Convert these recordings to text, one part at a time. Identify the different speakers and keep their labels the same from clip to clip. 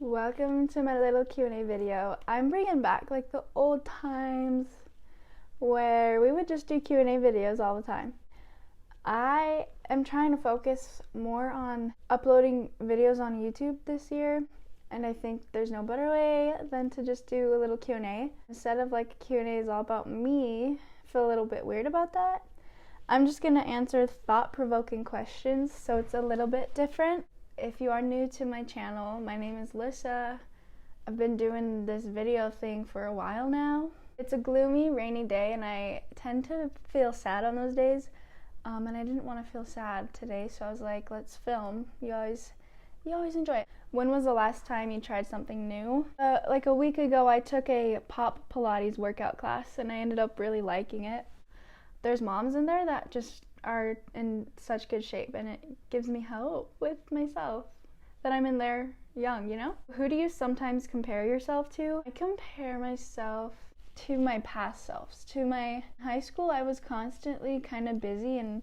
Speaker 1: Welcome to my little Q&A video. I'm bringing back like the old times where we would just do Q&A videos all the time. I am trying to focus more on uploading videos on YouTube this year, and I think there's no better way than to just do a little Q&A. Instead of like Q&A is all about me, I feel a little bit weird about that. I'm just gonna answer thought-provoking questions, so it's a little bit different. If you are new to my channel, my name is Lissa. I've been doing this video thing for a while now. It's a gloomy, rainy day, and I tend to feel sad on those days. And I didn't want to feel sad today, so I was like, let's film. You always enjoy it. When was the last time you tried something new? Like a week ago, I took a pop Pilates workout class, and I ended up really liking it. There's moms in there that just are in such good shape, and it gives me hope with myself that I'm in there young, you know? Who do you sometimes compare yourself to? I compare myself to my past selves. To my high school, I was constantly kind of busy and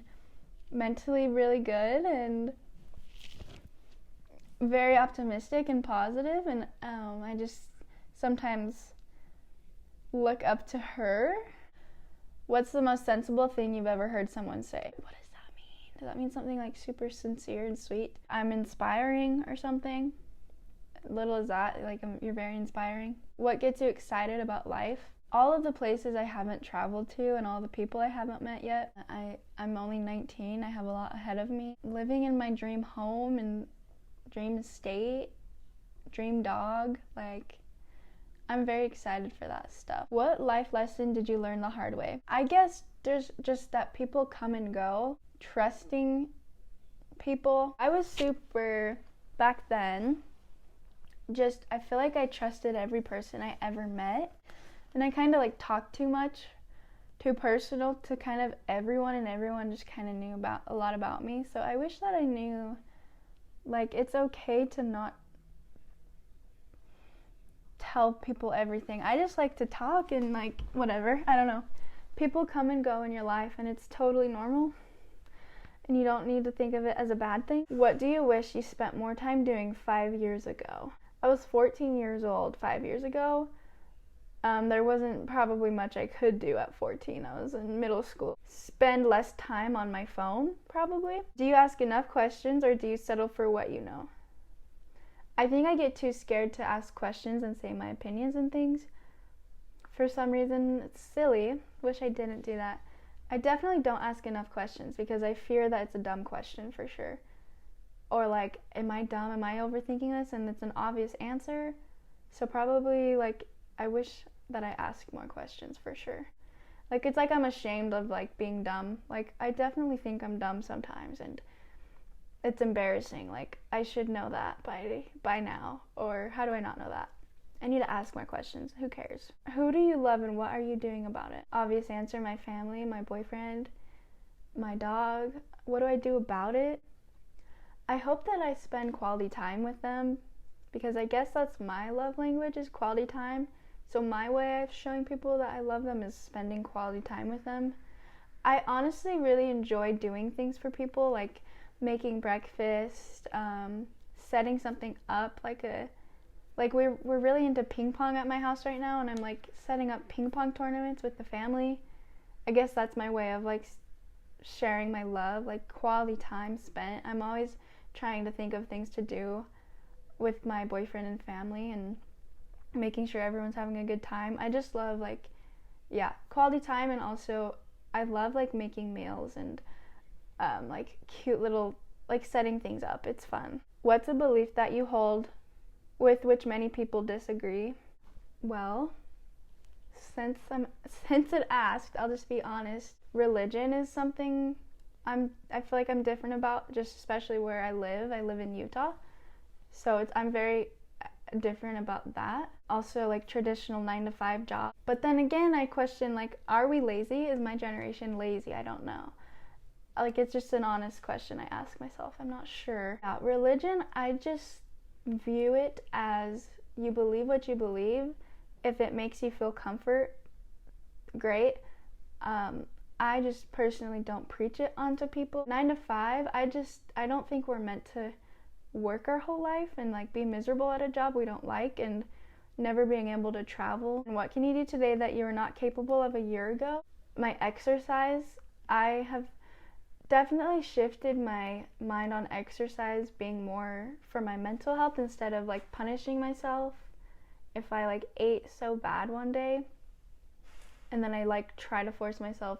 Speaker 1: mentally really good and very optimistic and positive, and I just sometimes look up to her. What's the most sensible thing you've ever heard someone say? What does that mean? Does that mean something like super sincere and sweet? I'm inspiring or something? Little as that, like you're very inspiring. What gets you excited about life? All of the places I haven't traveled to and all the people I haven't met yet. I'm only 19, I have a lot ahead of me. Living in my dream home and dream estate, dream dog, like I'm very excited for that stuff. What life lesson did you learn the hard way? I guess there's just that people come and go. Trusting people. I was super, back then, I feel like I trusted every person I ever met. And I kind of like talked too much, too personal to kind of everyone, and everyone just kind of knew a lot about me. So I wish that I knew, like, it's okay to not tell people everything. I just like to talk and like whatever, I don't know. People come and go in your life, and it's totally normal, and you don't need to think of it as a bad thing. What do you wish you spent more time doing 5 years ago? I was 14 years old 5 years ago. There wasn't probably much I could do at 14. I was in middle school. Spend less time on my phone, probably. Do you ask enough questions, or do you settle for what you know? I think I get too scared to ask questions and say my opinions and things. For some reason, it's silly. Wish I didn't do that. I definitely don't ask enough questions because I fear that it's a dumb question for sure. Or like, am I dumb? Am I overthinking this? And it's an obvious answer. So probably like, I wish that I asked more questions for sure. Like, it's like I'm ashamed of like being dumb. Like, I definitely think I'm dumb sometimes, and it's embarrassing. Like, I should know that by now, or how do I not know that? I need to ask more questions. Who cares? Who do you love and what are you doing about it? Obvious answer, my family, my boyfriend, my dog. What do I do about it? I hope that I spend quality time with them, because I guess that's my love language, is quality time. So my way of showing people that I love them is spending quality time with them. I honestly really enjoy doing things for people, like making breakfast, setting something up, like we're really into ping pong at my house right now, and I'm like setting up ping pong tournaments with the family. I guess that's my way of like sharing my love, like quality time spent. I'm always trying to think of things to do with my boyfriend and family, and making sure everyone's having a good time. I just love like, yeah, quality time. And also I love like making meals and like cute little, like setting things up. It's fun. What's a belief that you hold with which many people disagree? Well, since it asked, I'll just be honest. Religion is something I feel like I'm different about, just especially where I live. I live in Utah. So I'm very different about that. Also like traditional 9-to-5 job. But then again, I question like, are we lazy? Is my generation lazy? I don't know. Like, it's just an honest question I ask myself. I'm not sure. Yeah, religion, I just view it as you believe what you believe. If it makes you feel comfort, great. I just personally don't preach it onto people. 9 to 5, I don't think we're meant to work our whole life and like be miserable at a job we don't like and never being able to travel. And what can you do today that you were not capable of a year ago? My exercise, I have definitely shifted my mind on exercise being more for my mental health instead of like punishing myself if I like ate so bad one day and then I like try to force myself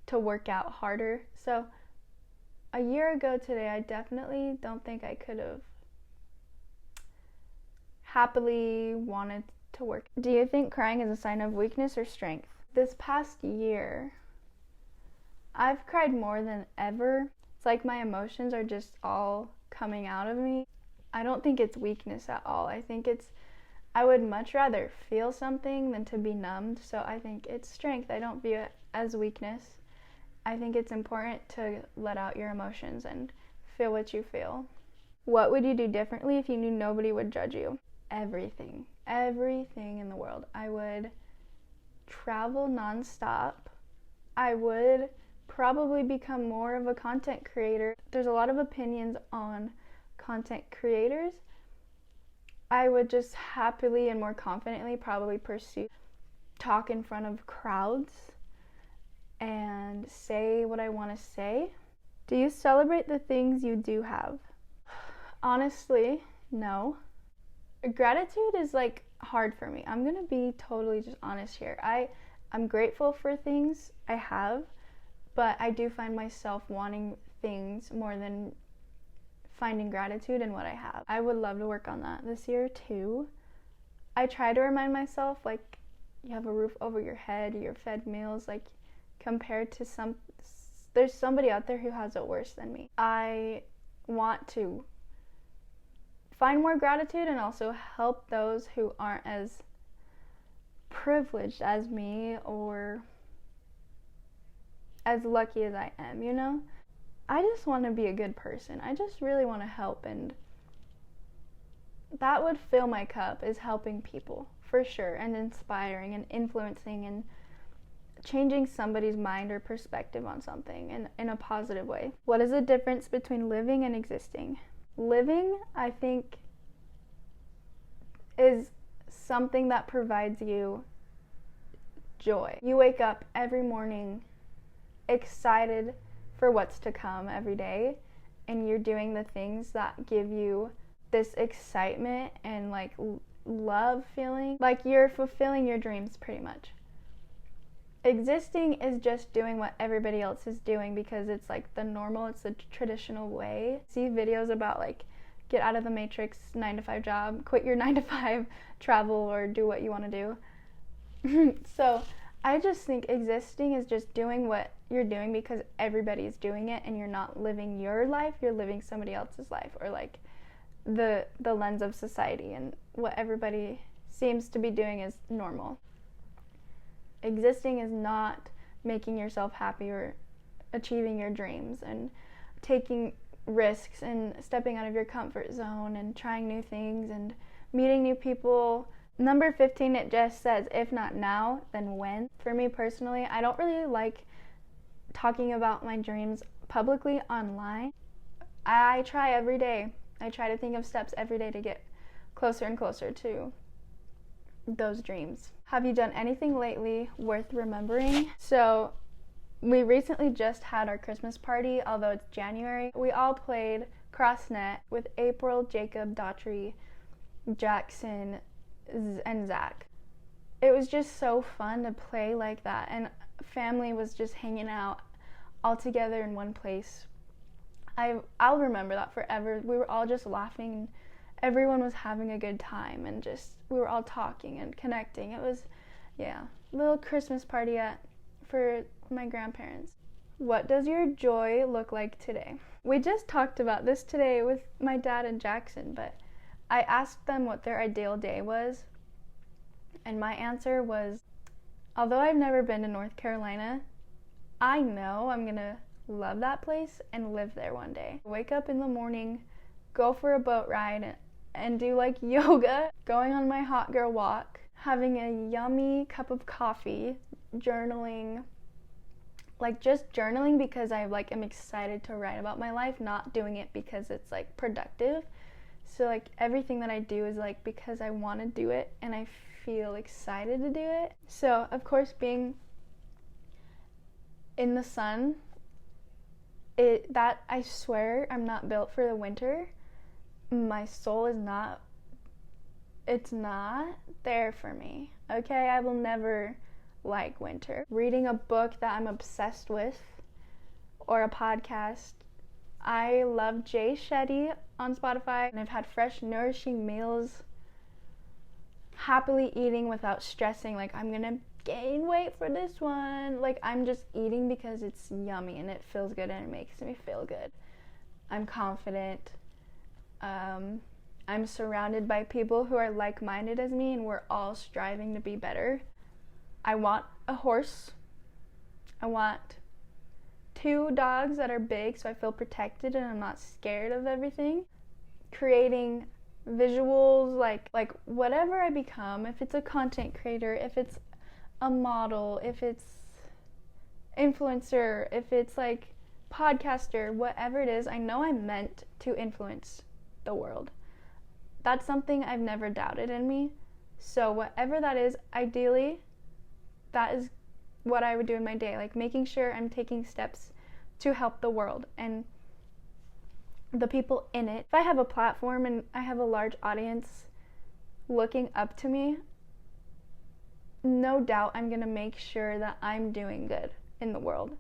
Speaker 1: to work out harder. So a year ago today, I definitely don't think I could have happily wanted to work. Do you think crying is a sign of weakness or strength? This past year, I've cried more than ever. It's like my emotions are just all coming out of me. I don't think it's weakness at all. I think I would much rather feel something than to be numbed. So I think it's strength. I don't view it as weakness. I think it's important to let out your emotions and feel what you feel. What would you do differently if you knew nobody would judge you? Everything in the world. I would travel nonstop. I would probably become more of a content creator. There's a lot of opinions on content creators. I would just happily and more confidently probably pursue talk in front of crowds and say what I want to say. Do you celebrate the things you do have? Honestly, no. Gratitude is like hard for me. I'm gonna be totally just honest here. I'm grateful for things I have, but I do find myself wanting things more than finding gratitude in what I have. I would love to work on that this year too. I try to remind myself like you have a roof over your head, you're fed meals, like compared to there's somebody out there who has it worse than me. I want to find more gratitude and also help those who aren't as privileged as me or as lucky as I am, you know? I just want to be a good person. I just really want to help, and that would fill my cup, is helping people, for sure, and inspiring and influencing and changing somebody's mind or perspective on something in a positive way. What is the difference between living and existing? Living, I think, is something that provides you joy. You wake up every morning excited for what's to come every day, and you're doing the things that give you this excitement and like love feeling, like you're fulfilling your dreams pretty much. Existing is just doing what everybody else is doing because it's like the normal, it's the traditional way. See videos about like get out of the matrix 9-to-5 job, quit your 9-to-5, travel, or do what you want to do. So I just think existing is just doing what you're doing because everybody's doing it, and you're not living your life, you're living somebody else's life, or like the lens of society, and what everybody seems to be doing is normal. Existing is not making yourself happy or achieving your dreams and taking risks and stepping out of your comfort zone and trying new things and meeting new people. Number 15, it just says, if not now, then when? For me personally, I don't really like talking about my dreams publicly online. I try every day. I try to think of steps every day to get closer and closer to those dreams. Have you done anything lately worth remembering? So we recently just had our Christmas party, although it's January. We all played CrossNet with April, Jacob, Daughtry, Jackson, and Zach. It was just so fun to play like that, and family was just hanging out all together in one place. I'll remember that forever. We were all just laughing, and everyone was having a good time, and just we were all talking and connecting. It was, yeah, a little Christmas party for my grandparents. What does your joy look like today? We just talked about this today with my dad and Jackson, but I asked them what their ideal day was, and my answer was, although I've never been to North Carolina, I know I'm gonna love that place and live there one day. Wake up in the morning, go for a boat ride, and do like yoga, going on my hot girl walk, having a yummy cup of coffee, journaling, like just journaling because I like am excited to write about my life, not doing it because it's like productive. So like everything that I do is like because I want to do it and I feel excited to do it. So of course being in the sun, that I swear I'm not built for the winter. My soul is not, it's not there for me. Okay, I will never like winter. Reading a book that I'm obsessed with or a podcast. I love Jay Shetty on Spotify, and I've had fresh, nourishing meals, happily eating without stressing like I'm gonna gain weight for this one. Like I'm just eating because it's yummy and it feels good and it makes me feel good. I'm confident. I'm surrounded by people who are like-minded as me, and we're all striving to be better. I want a horse. I want 2 dogs that are big so I feel protected and I'm not scared of everything. Creating visuals, like whatever I become, if it's a content creator, if it's a model, if it's influencer, if it's like podcaster, whatever it is, I know I'm meant to influence the world. That's something I've never doubted in me. So whatever that is, ideally, that is what I would do in my day, like making sure I'm taking steps to help the world and the people in it. If I have a platform and I have a large audience looking up to me, no doubt I'm gonna make sure that I'm doing good in the world.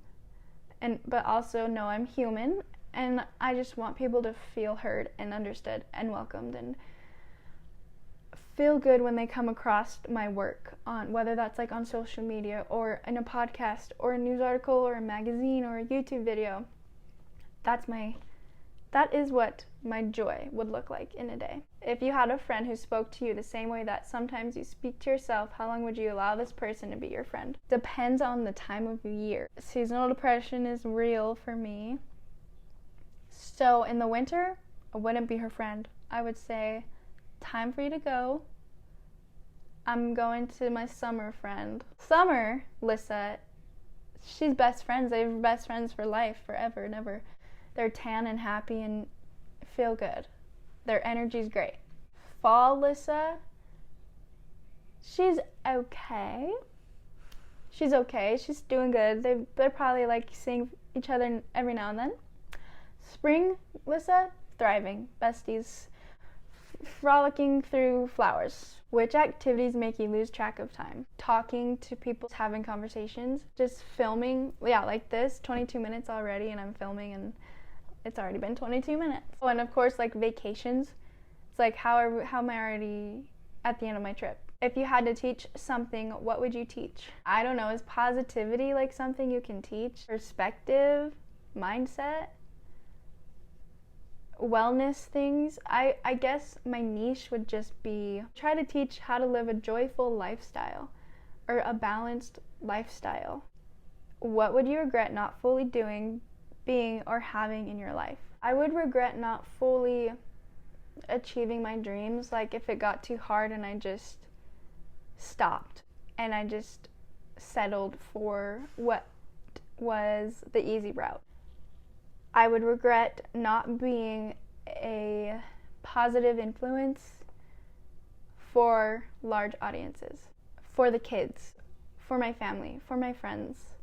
Speaker 1: But also know I'm human, and I just want people to feel heard and understood and welcomed and feel good when they come across my work, on whether that's like on social media or in a podcast or a news article or a magazine or a YouTube video. That is what my joy would look like in a day. If you had a friend who spoke to you the same way that sometimes you speak to yourself, how long would you allow this person to be your friend? Depends on the time of year. Seasonal depression is real for me. So in the winter, I wouldn't be her friend. I would say, time for you to go. I'm going to my summer friend. Summer, Lissa, she's best friends. They're best friends for life, forever and ever. They're tan and happy and feel good. Their energy's great. Fall, Lissa, she's okay. She's okay. She's doing good. They're probably like seeing each other every now and then. Spring, Lissa, thriving. Besties, frolicking through flowers. Which activities make you lose track of time? Talking to people, having conversations, just filming. Yeah, like this, 22 minutes already, and I'm filming, and it's already been 22 minutes. Oh, and of course, like vacations. It's like, how am I already at the end of my trip? If you had to teach something, what would you teach? I don't know, is positivity like something you can teach? Perspective, mindset, wellness things. I guess my niche would just be try to teach how to live a joyful lifestyle or a balanced lifestyle. What would you regret not fully doing, being, or having in your life? I would regret not fully achieving my dreams, like if it got too hard and I just stopped and I just settled for what was the easy route. I would regret not being a positive influence for large audiences, for the kids, for my family, for my friends.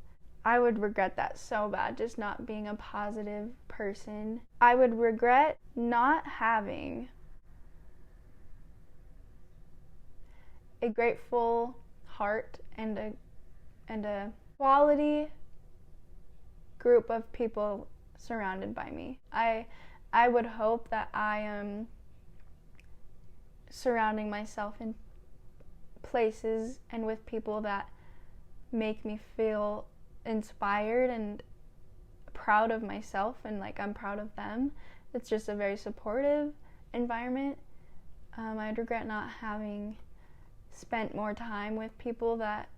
Speaker 1: I would regret that so bad, just not being a positive person. I would regret not having a grateful heart and a quality group of people surrounded by me. I would hope that I am surrounding myself in places and with people that make me feel inspired and proud of myself, and like I'm proud of them. It's just a very supportive environment. I'd regret not having spent more time with people that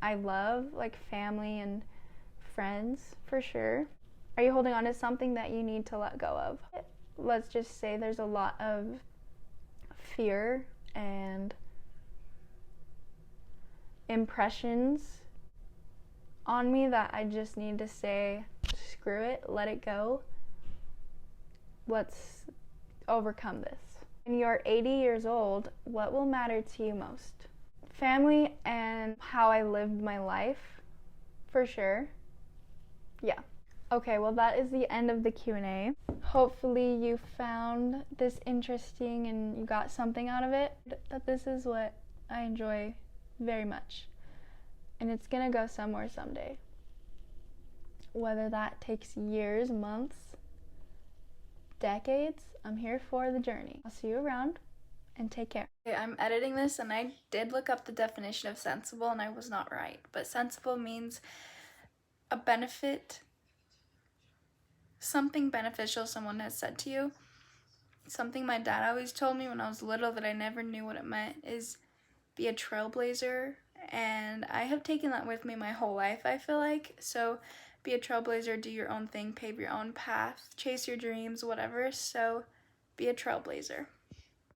Speaker 1: I love, like family and friends, for sure. Are you holding on to something that you need to let go of? Let's just say there's a lot of fear and impressions on me that I just need to say, screw it, let it go. Let's overcome this. When you're 80 years old, what will matter to you most? Family and how I lived my life, for sure. Yeah. Okay, well that is the end of the Q&A. Hopefully you found this interesting and you got something out of it. That this is what I enjoy very much. And it's gonna go somewhere someday. Whether that takes years, months, decades, I'm here for the journey. I'll see you around and take care. Okay, I'm editing this and I did look up the definition of sensible and I was not right. But sensible means a benefit, something beneficial someone has said to you. Something my dad always told me when I was little that I never knew what it meant is be a trailblazer, and I have taken that with me my whole life, I feel like. So be a trailblazer, do your own thing, pave your own path, chase your dreams, whatever. So be a trailblazer.